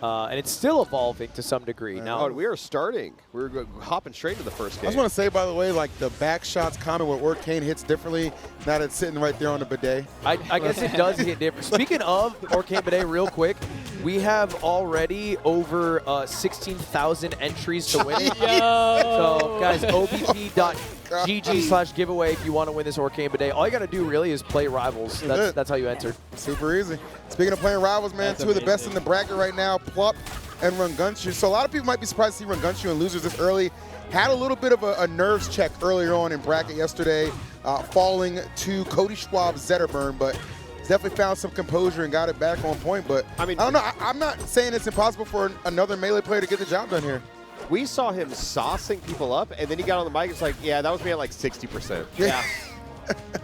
And it's still evolving to some degree. Now we are starting. We're hopping straight to the first game. I just want to say, by the way, like the back shots comment with Orcane hits differently. Now that it's sitting right there on the bidet. I guess it does hit different. Speaking of Orcane Bidet, real quick, we have already over 16,000 entries to win. So, guys, obp.gg/giveaway if you want to win this Orcane Bidet. All you got to do really is play Rivals. That's how you enter. Super easy. Speaking of playing Rivals, man, That's two of the best amazing. in the bracket right now, Plup and Rongunshu. So a lot of people might be surprised to see Rongunshu and losers this early. Had a little bit of a nerves check earlier on in bracket yesterday, falling to Cody Schwab's Zetterburn, but definitely found some composure and got it back on point. But I don't know. I'm not saying it's impossible for another Melee player to get the job done here. We saw him saucing people up, and then he got on the mic. It's like, yeah, that was me at like 60%. Yeah.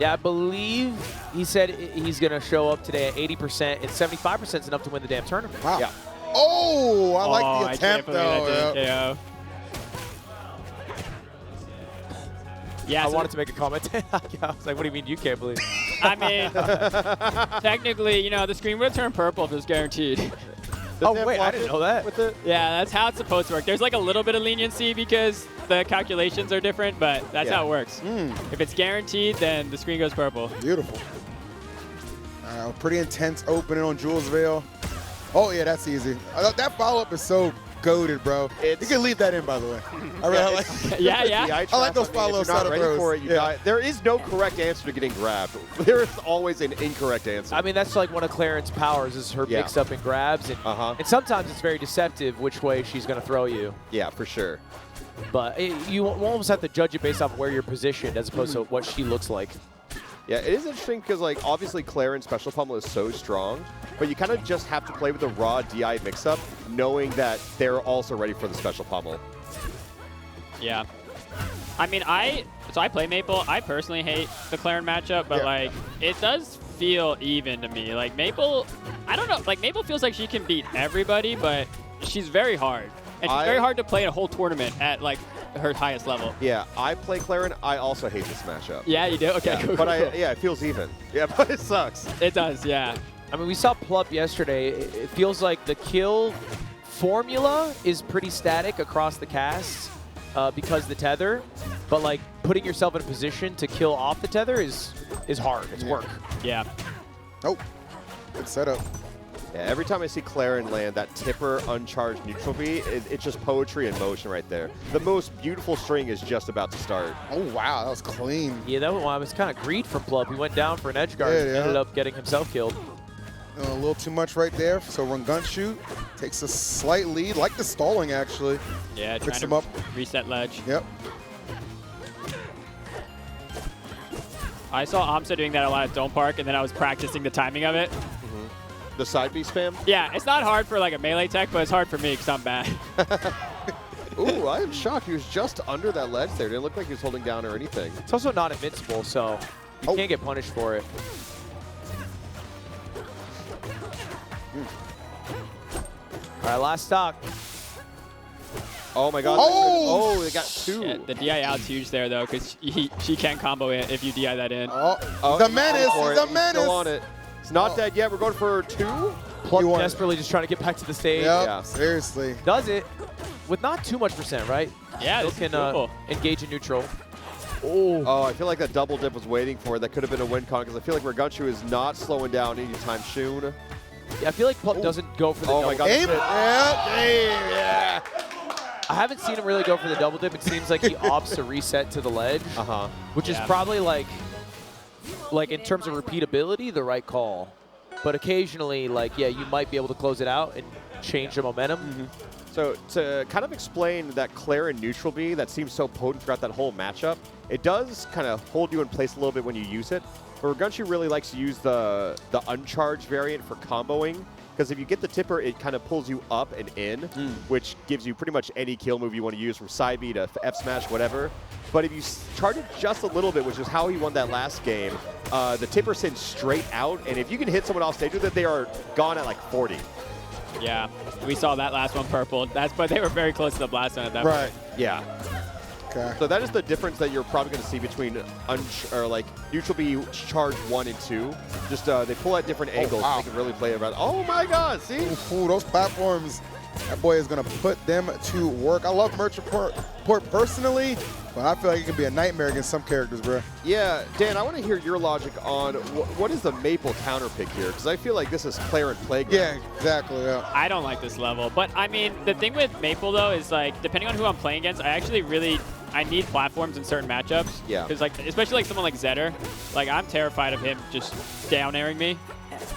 Yeah, I believe he said he's going to show up today at 80%, and 75% is enough to win the damn tournament. Wow. Yeah. Oh, I like the attempt, though. Yeah, I wanted to make a comment. I was like, what do you mean you can't believe? I mean, technically, you know, the screen would turn purple if it was guaranteed. Oh, wait, I didn't know that. With it? Yeah, that's how it's supposed to work. There's like a little bit of leniency because the calculations are different, but that's how it works. If it's guaranteed, then the screen goes purple. Beautiful. Pretty intense opening on Jules Vale. Oh, yeah, that's easy. That follow-up is so goated, bro. You can leave that in, by the way. I really like Yeah. I like those follow-ups If you're out not of ready throws. for it, you die. There is no correct answer to getting grabbed. There is always an incorrect answer. I mean, that's like one of Clarion's powers is her mix-up and grabs. And, and sometimes it's very deceptive which way she's going to throw you. Yeah, for sure. But you almost have to judge it based off where you're positioned as opposed to what she looks like. Yeah, it is interesting because, like, obviously Clarion's special pummel is so strong, but you kind of just have to play with the raw DI mix-up, knowing that they're also ready for the special pummel. Yeah. I mean, so I play Maypul. I personally hate the Clarien matchup, but, like, it does feel even to me. Like, Maypul, I don't know. Like, Maypul feels like she can beat everybody, but she's very hard. And she's very hard to play a whole tournament at, like, her highest level. Yeah, I play Clarien. I also hate this matchup. Yeah, you do? Okay, yeah, cool. But it feels even. Yeah, but it sucks. It does, yeah. I mean, we saw Plup yesterday. It feels like the kill formula is pretty static across the casts because the tether, but like putting yourself in a position to kill off the tether is hard. It's work. Yeah. Oh, good setup. Yeah, every time I see Clarien land that tipper uncharged neutral B, it's just poetry in motion right there. The most beautiful string is just about to start. Oh, wow, that was clean. Yeah, that was kind of greed from Plup. He went down for an edge guard and ended up getting himself killed. A little too much right there. So Rongunshu takes a slight lead, like the stalling, actually. Yeah, picks trying him up. Reset ledge. Yep. I saw Amsa doing that a lot at Dome Park, and then I was practicing the timing of it. The side B spam? Yeah, it's not hard for like a melee tech, but it's hard for me because I'm bad. Ooh, I am shocked. He was just under that ledge there. Didn't look like he was holding down or anything. It's also not invincible, so you can't get punished for it. All right, last stock. Oh my God! Oh, they got two. Yeah, the DI out's huge there though, because she can't combo it if you DI that in. Oh, the menace! He's a menace! Still on it. It's not dead yet. We're going for two. Plup desperately just trying to get back to the stage. Yep, Yeah. seriously. Does it with not too much percent, right? Yeah, Still this can is cool. engage in neutral. Oh, I feel like that double dip was waiting for it. That could have been a win con because I feel like Rongunshu is not slowing down anytime soon. Yeah, I feel like Plup doesn't go for the double my God. Aim? Yep. Yeah. I haven't seen him really go for the double dip. It seems like he opts to reset to the ledge, which is probably like in terms of repeatability, the right call. But occasionally, like, yeah, you might be able to close it out and change the momentum. So to kind of explain that Clarien neutral B that seems so potent throughout that whole matchup, it does kind of hold you in place a little bit when you use it. But Rongunshu really likes to use the uncharged variant for comboing, because if you get the tipper, it kind of pulls you up and in, which gives you pretty much any kill move you want to use from side B to F smash, whatever. But if you charge it just a little bit, which is how he won that last game, the tipper sends straight out, and if you can hit someone off stage with it, they are gone at like 40. Yeah, we saw that last one purple. But they were very close to the blast zone at that point. Right. Yeah. Okay. So that is the difference that you're probably going to see between neutral B charge 1 and 2. Just they pull at different angles. Wow. They can really play around. Oh my God! See? Ooh, those platforms. That boy is going to put them to work. I love Merchant Port personally, but I feel like it can be a nightmare against some characters, bro. Yeah, Dan, I want to hear your logic on what is the Maypul counter pick here, because I feel like this is Clarien Playground. Yeah, exactly. Yeah. I don't like this level, but I mean, the thing with Maypul though is like, depending on who I'm playing against, I need platforms in certain matchups. Yeah. Because like, especially like someone like Zetter, like I'm terrified of him just down airing me.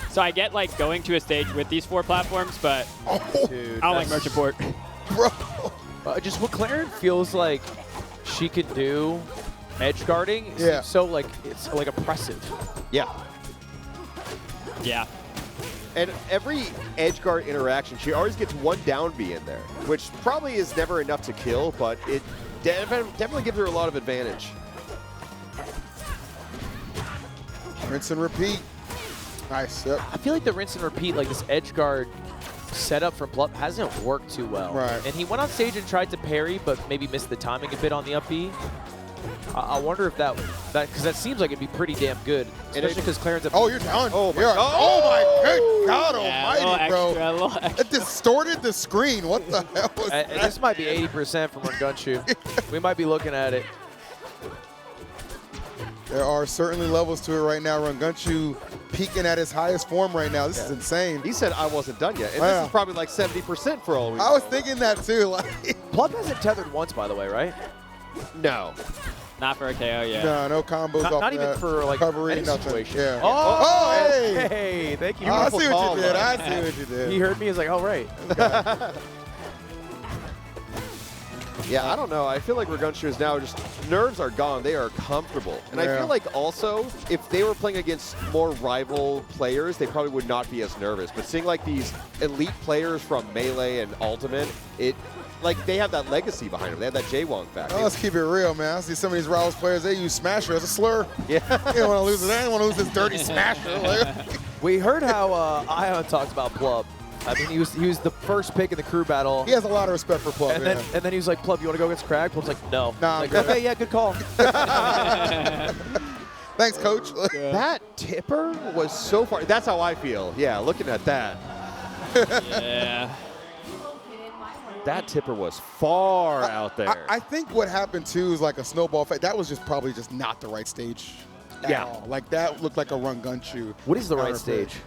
So I get like going to a stage with these 4 platforms, but Dude, I don't like Merchant Port. Bro. Just what Clarien feels like she could do edge guarding Yeah. seems so like it's like oppressive. Yeah. Yeah. And every edge guard interaction, she always gets 1 down B in there, which probably is never enough to kill, but it definitely gives her a lot of advantage. Rinse and repeat. Nice. Yep. I feel like the rinse and repeat, like this edge guard setup from Plup hasn't worked too well. Right. And he went on stage and tried to parry, but maybe missed the timing a bit on the up B. I wonder if because that seems like it'd be pretty damn good, especially because Clarien's Oh, you're down. Oh my God. Oh my good God Yeah, almighty, bro. a little extra. It distorted the screen. What the hell was that? This might be 80% from Rongunshu. We might be looking at it. There are certainly levels to it right now. Rongunshu peaking at his highest form right now. This is insane. He said I wasn't done yet, and Wow. this is probably like 70% for all we know. I was thinking that too. Like, Plup hasn't tethered once, by the way, right? No. Not for a KO yet. no combos Not, off not even that. for like recovery, any nothing. situation. Yeah. Oh, hey. hey, thank you. Oh, I Beautiful see what call, you did. though. I see what you did. He heard me. He's like, oh, right. Yeah, I don't know. I feel like Rongunshu is now just, nerves are gone. They are comfortable. And I Yeah. feel like also, if they were playing against more rival players, they probably would not be as nervous. But seeing like these elite players from Melee and Ultimate, they have that legacy behind them. They have that Jaywong factor. Oh, let's keep it real, man. I see some of these Rivals players, they use Smasher as a slur. Yeah. You don't want to lose it. I don't want to lose this dirty Smasher. Like, We heard how Ion talks about Plup. I mean, he was the first pick in the crew battle. he has a lot of respect for Plup, And then he was like, Plup, you want to go against Crag? Plup's like, no. Nah, Like, I'm good. okay, yeah, good call. Thanks, coach. That tipper was so far. That's how I feel. Yeah, looking at that. Yeah. That tipper was far out there. I think what happened too is like a snowball effect. That was just probably just not the right stage. At Yeah. all. Like that looked like a Rongunshu. What is the right counter pick. stage?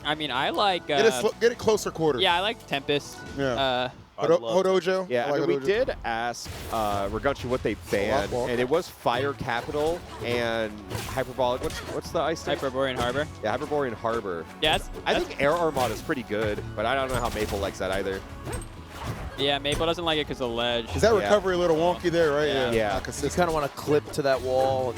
I mean, I like. Get it closer quarters. Yeah, I like Tempest. Yeah. I'd love to. Hodojo. Yeah, I I like mean, we Hodojo. did ask Rongunshu what they banned, walk. and it was Fire Capital and Hyperbolic. What's the ice type? Hyperborean Harbor. Yeah, Hyperborean Harbor. Yes. I think Air Armada is pretty good, but I don't know how Maypul likes that either. Yeah, Maypul doesn't like it because of ledge. Is that Yeah. recovery a little wonky there, right? Yeah. Yeah. Not You consistent. kind of want to clip to that wall.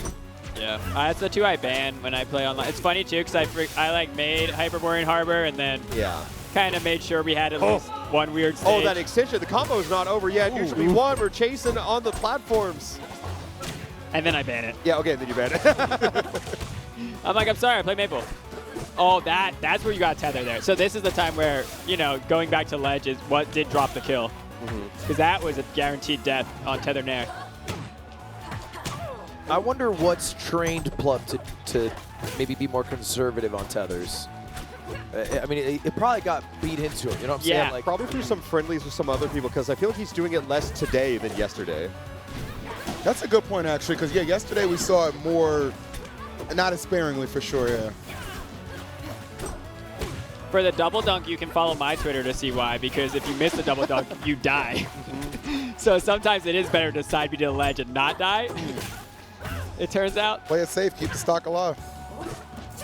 Yeah, that's the 2 I ban when I play online. It's funny too because I like made Hyperborean Harbor and then Yeah. kind of made sure we had at least one weird stage. Oh, that extension. The combo is not over yet. Neutral B one. We're chasing on the platforms. and then I ban it. Yeah, okay, then you ban it. I'm like, I'm sorry, I play Maypul. Oh, that's where you got tether there. So this is the time where, going back to ledge is what did drop the kill. Because that was a guaranteed death on tether nair. I wonder what's trained Plup to maybe be more conservative on tethers. I mean, it probably got beat into him. You know what I'm Yeah. saying? Like, Probably through some friendlies with some other people, because I feel like he's doing it less today than yesterday. That's a good point, actually, because, yeah, yesterday we saw it more, not as sparingly for sure, yeah. For the double dunk, you can follow my Twitter to see why, because if you miss the double dunk, you die. So sometimes it is better to side B to the ledge and not die. It turns out. Play it safe, keep the stock alive.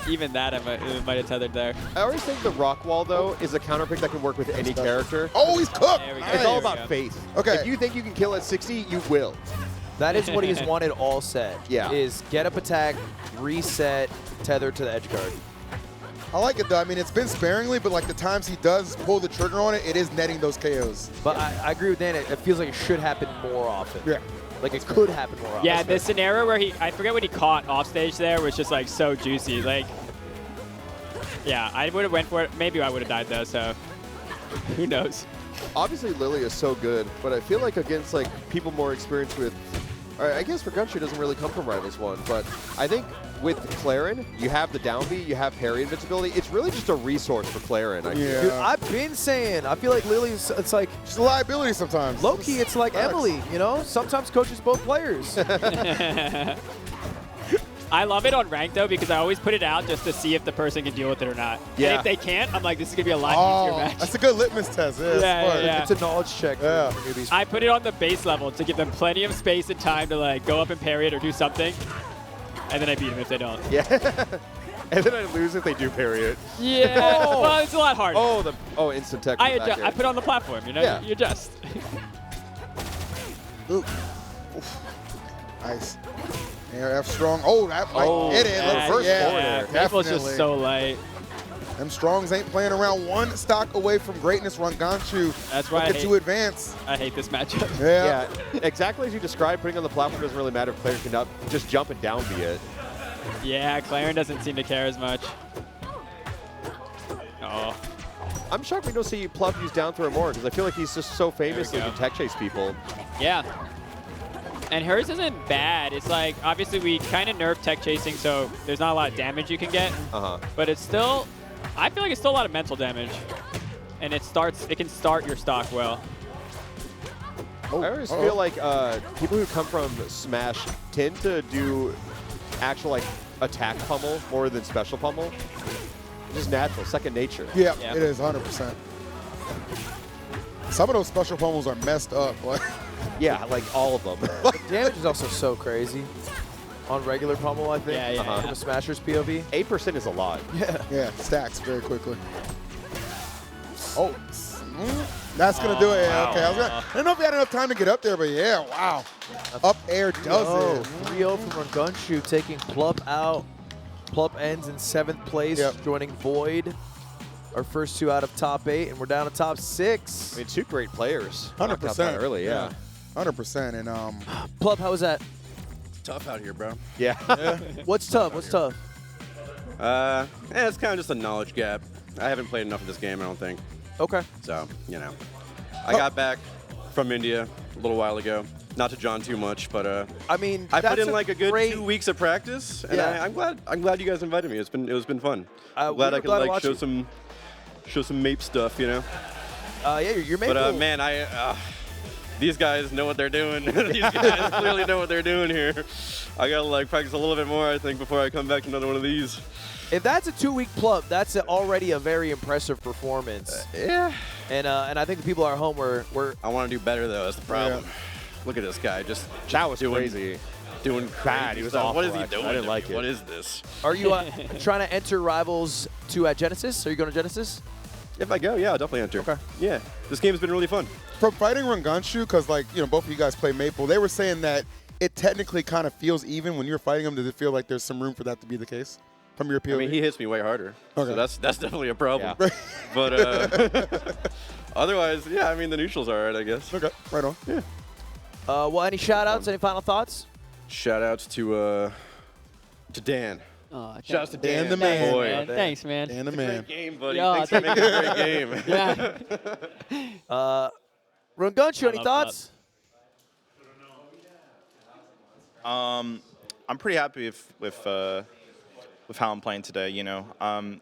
Even that, I might have tethered there. I always think the rock wall, though, is a counter pick that can work with any character. Oh, he's cooked! There we go. It's all There we about go. faith. Okay. If you think you can kill at 60, you will. that is what he's wanted all set. Yeah. Is get up attack, reset, tether to the edge guard. I like it, though. I mean, it's been sparingly, but, like, the times he does pull the trigger on it, it is netting those KOs. But I agree with Dan. It feels like it should happen more often. Yeah. Like it could happen more often. Yeah, the scenario where I forget what he caught off stage there was just like so juicy. Like, yeah, I would have went for it. Maybe I would have died though, so who knows? obviously Lily is so good, but I feel like against like people more experienced with, I guess Rongunshu doesn't really come from Rivals 1, but I think with Clarien, you have the down B, you have parry invincibility. It's really just a resource for Clarien. Yeah. Dude, I've been saying, I feel like Lily's, it's like, She's a liability sometimes. low-key, it's like Facts. Emily, you know? Sometimes coaches both players. I love it on ranked though because I always put it out just to see if the person can deal with it or not. Yeah. And if they can't, I'm like, this is gonna be a lot easier match. That's a good litmus test. Yeah, Yeah. It's a knowledge check Yeah. for newbies. I put it on the base level to give them plenty of space and time to like go up and parry it or do something, and then I beat them if they don't. Yeah. And then I lose if they do parry it. Yeah. Well, it's a lot harder. Oh, instant tech. I put it on the platform. You know, Yeah. you adjust. Ooh. Oof. Nice. Air F strong. Oh, that might hit it. Yeah, First yeah. forward air. Maple's Definitely. just so light. Them Strongs ain't playing around. One stock away from greatness. Rongunshu That's why I looking hate- to advance. I hate this matchup. Yeah. Yeah, exactly as you described, putting on the platform doesn't really matter if players can just jump and down B it. Yeah, Clarien doesn't seem to care as much. Oh. I'm shocked we don't see Plup use down throw more because I feel like he's just so famous There that we he go. tech chase people. Yeah. And hers isn't bad. It's like, obviously we kind of nerfed tech chasing, so there's not a lot of damage you can get. But it's still, I feel like it's still a lot of mental damage. And it can start your stock well. I always feel like people who come from Smash tend to do actual like attack pummel more than special pummel. Just natural, second nature. Yeah, Yeah. it is 100%. Some of those special pummels are messed up. Like, Yeah, like all of them. Damage is also so crazy on regular pummel, I think, Yeah, yeah, from a Smasher's POV. 8% is a lot. Yeah. yeah, stacks very quickly. Oh, that's going to do it. Yeah, okay. I don't know if he had enough time to get up there, but yeah, wow. Up air does it. 3-0 from Rongunshu, taking Plup out. Plup ends in 7th place, joining Void. Our first 2 out of top 8, and we're down to top 6. I mean, 2 great players. 100%. Knocked out that early, yeah. 100%. And Plup, how was that? Tough out here, bro. Yeah. What's tough? What's tough? It's kind of just a knowledge gap. I haven't played enough of this game, I don't think. Okay. So, you know. I got back from India a little while ago. Not to John too much, but I mean, I put that's in like a good great- 2 weeks of practice, and Yeah. I'm glad you guys invited me. It was been fun. I'm we glad were I could glad to like watch show some Mape stuff, you know. Yeah, you're making. But man, these guys know what they're doing. These guys clearly know what they're doing here. I gotta like practice a little bit more, I think, before I come back to another one of these. If that's a 2-week Plup, that's already a very impressive performance. Yeah. And I think the people at home were I want to do better though. That's the problem. Look at this guy, just That was doing crazy. doing Bad. crazy He was stuff. What is awful, he actually. doing? I didn't to like me? it. What is this? Are you trying to enter Rivals 2 at Genesis? Are you going to Genesis? If I go, yeah, I'll definitely enter. Okay. Yeah, this game's been really fun. from fighting Rongunshu, because like, you know, both of you guys play Maypul, they were saying that it technically kind of feels even when you're fighting him. Does it feel like there's some room for that to be the case from your POV? I mean, he hits me way harder, Okay. so that's definitely a problem. Yeah. But otherwise, yeah, I mean, the neutral's all right, I guess. Okay, right on. Yeah. Well, any shout-outs? Any final thoughts? Shout outs to Dan. Oh, Shout outs to Dan Dan, the man. boy. man. Thanks, man. And the man. Great game, buddy. Yeah, Thanks for making a great game. Yeah. Rongunshu, any love thoughts? I'm pretty happy with how I'm playing today. You know,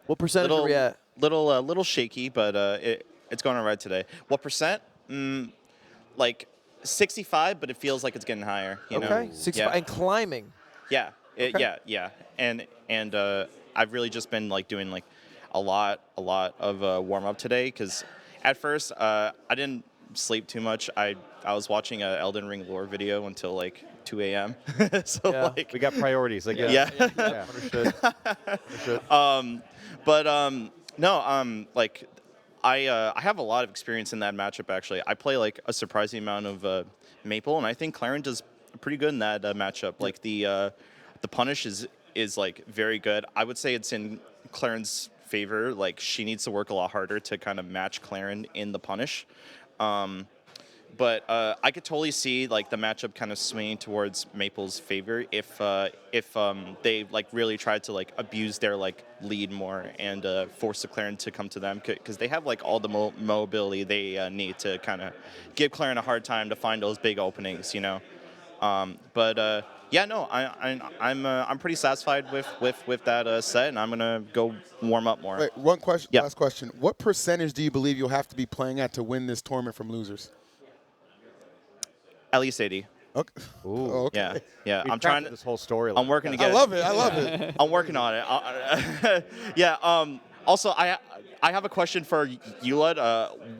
What percentage are we at? little shaky, but it's going all right today. What percent? Like 65, but it feels like it's getting higher. You Okay, know? 65 and climbing. Yeah. Okay. Yeah. And I've really just been like doing like a lot of warm up today because at first I didn't sleep too much. I was watching a Elden Ring lore video until like 2 a.m. So Yeah. like We got priorities, I guess. yeah. Yeah. Understood. Understood. Like I have a lot of experience in that matchup actually. I play like a surprising amount of Maypul, and I think Clarien does pretty good in that matchup. Like the punish is like very good. I would say it's in Clarien's favor. Like she needs to work a lot harder to kind of match Clarien in the punish. But I could totally see like the matchup kind of swinging towards Maypul's favor if they like really tried to like abuse their like lead more and force the Clarien to come to them, because they have like all the mobility they need to kind of give Clarien a hard time to find those big openings, you know. Yeah, no, I'm pretty satisfied with that set, and I'm gonna go warm up more. Wait, one question. Yeah. Last question. What percentage do you believe you'll have to be playing at to win this tournament from losers? At least 80. Okay. Ooh. Oh, okay. Yeah, yeah. We've I'm trying crafted to. this whole story. I'm working to get. I love it. I love it. I'm working on it. Yeah. Also, I have a question for you, Lud.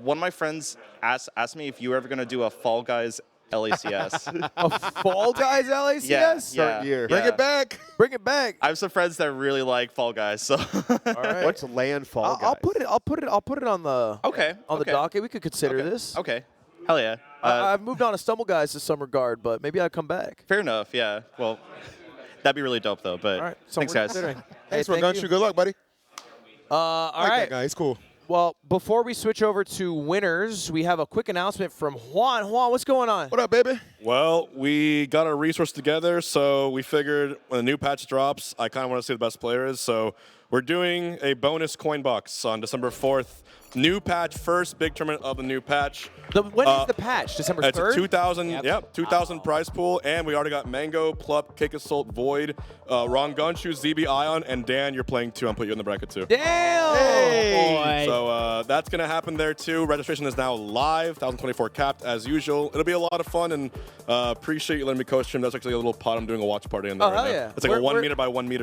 One of my friends asked me if you were ever gonna do a Fall Guys LACS. A Fall Guys LACS? Yeah. Start year. Bring it back. Bring it back. I have some friends that really like Fall Guys, so. All right. What's Landfall, guys? I'll put it on the the docket. We could consider this. Okay. Hell yeah. I've moved on to Stumble Guys to some regard, but maybe I'll come back. Fair enough. Yeah. Well, that'd be really dope though. But All right. thanks, we're guys. considering. Thanks, Hey, thank Rongunshu. you. Good luck, buddy. All I like right. that guy. He's cool. Well, before we switch over to winners, we have a quick announcement from Juan. Juan, what's going on? What up, baby? Well, we got our resource together, so we figured when the new patch drops, I kind of want to see who the best player is. So we're doing a bonus coin box on December 4th. New patch, first big tournament of the new patch. When is the patch? December 3rd? It's a 2,000, 2,000 prize pool, and we already got Mango, Plup, Cake Assault, Void, Rongunshu, ZB Ion, and Dan, you're playing too. I'm putting you in the bracket too. Damn! Boy. So that's going to happen there too. Registration is now live, 1,024 capped as usual. It'll be a lot of fun, and appreciate you letting me coach him. That's actually a little pod. I'm doing a watch party in there Oh, right hell now. yeah. It's like a Where- 1 meter by 1 meter